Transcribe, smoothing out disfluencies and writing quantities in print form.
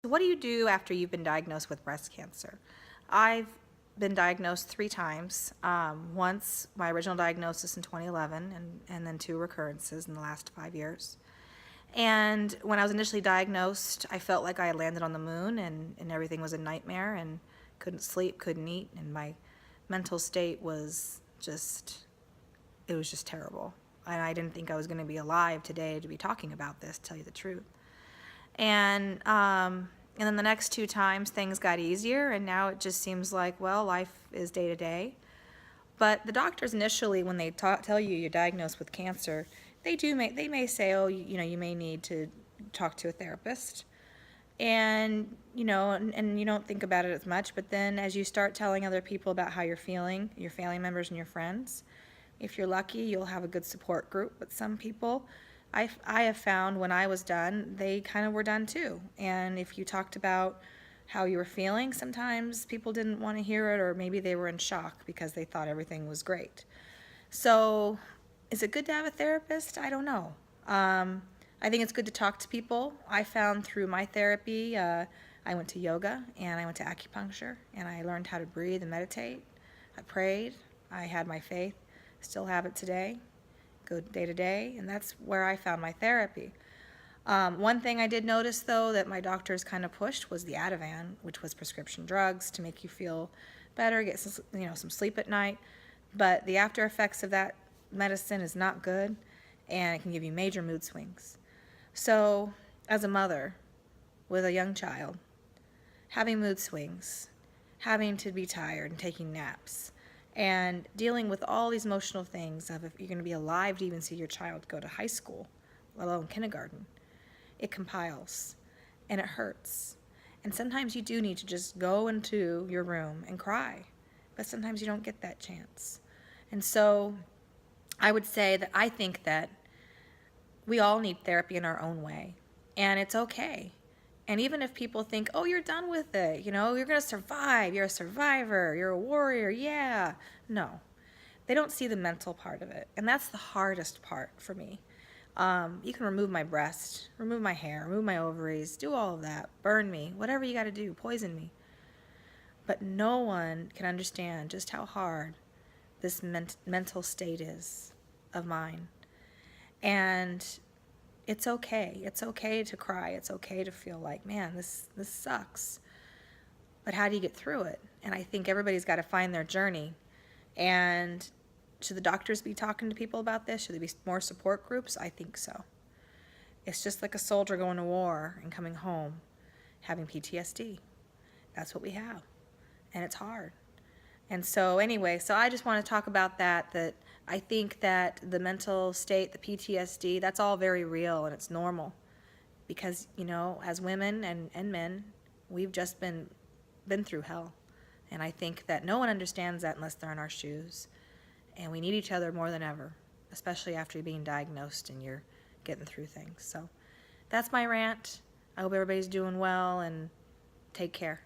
What do you do after you've been diagnosed with breast cancer? I've been diagnosed 3 times. Once my original diagnosis in 2011, and then 2 recurrences in the last 5 years. And when I was initially diagnosed, I felt like I had landed on the moon, and everything was a nightmare, and couldn't sleep, couldn't eat, and my mental state was just, it was just terrible. And I didn't think I was going to be alive today to be talking about this, to tell you the truth. And then the next 2 times things got easier, and now it just seems like, well, life is day to day. But the doctors initially, when they tell you you're diagnosed with cancer, they may say, oh, you may need to talk to a therapist. And you don't think about it as much, but then as you start telling other people about how you're feeling, your family members and your friends, if you're lucky, you'll have a good support group. But some people, I have found when I was done, they kind of were done too. And if you talked about how you were feeling, sometimes people didn't want to hear it, or maybe they were in shock because they thought everything was great. So is it good to have a therapist? I don't know. I think it's good to talk to people. I found through my therapy, I went to yoga and I went to acupuncture, and I learned how to breathe and meditate. I prayed. I had my faith. Still have it today. Go day to day, and that's where I found my therapy. One thing I did notice, though, that my doctors kind of pushed was the Ativan, which was prescription drugs to make you feel better, get some sleep at night. But the after effects of that medicine is not good, and it can give you major mood swings. So, as a mother with a young child, having mood swings, having to be tired and taking naps, and dealing with all these emotional things of if you're going to be alive to even see your child go to high school, let alone kindergarten, it compiles and it hurts. And sometimes you do need to just go into your room and cry, but sometimes you don't get that chance. And so I would say that I think that we all need therapy in our own way, and it's okay. And even if people think, oh, you're done with it, you're going to survive, you're a survivor, you're a warrior, yeah. No, they don't see the mental part of it. And that's the hardest part for me. You can remove my breast, remove my hair, remove my ovaries, do all of that, burn me, whatever you got to do, poison me. But no one can understand just how hard this mental state is of mine. And it's okay. It's okay to cry. It's okay to feel like, man, this sucks. But how do you get through it? And I think everybody's got to find their journey. And should the doctors be talking to people about this? Should there be more support groups? I think so. It's just like a soldier going to war and coming home having PTSD. That's what we have. And it's hard. And so anyway, so I just want to talk about that I think that the mental state, the PTSD, that's all very real, and it's normal. Because, as women and men, we've just been through hell. And I think that no one understands that unless they're in our shoes. And we need each other more than ever, especially after being diagnosed and you're getting through things. So that's my rant. I hope everybody's doing well, and take care.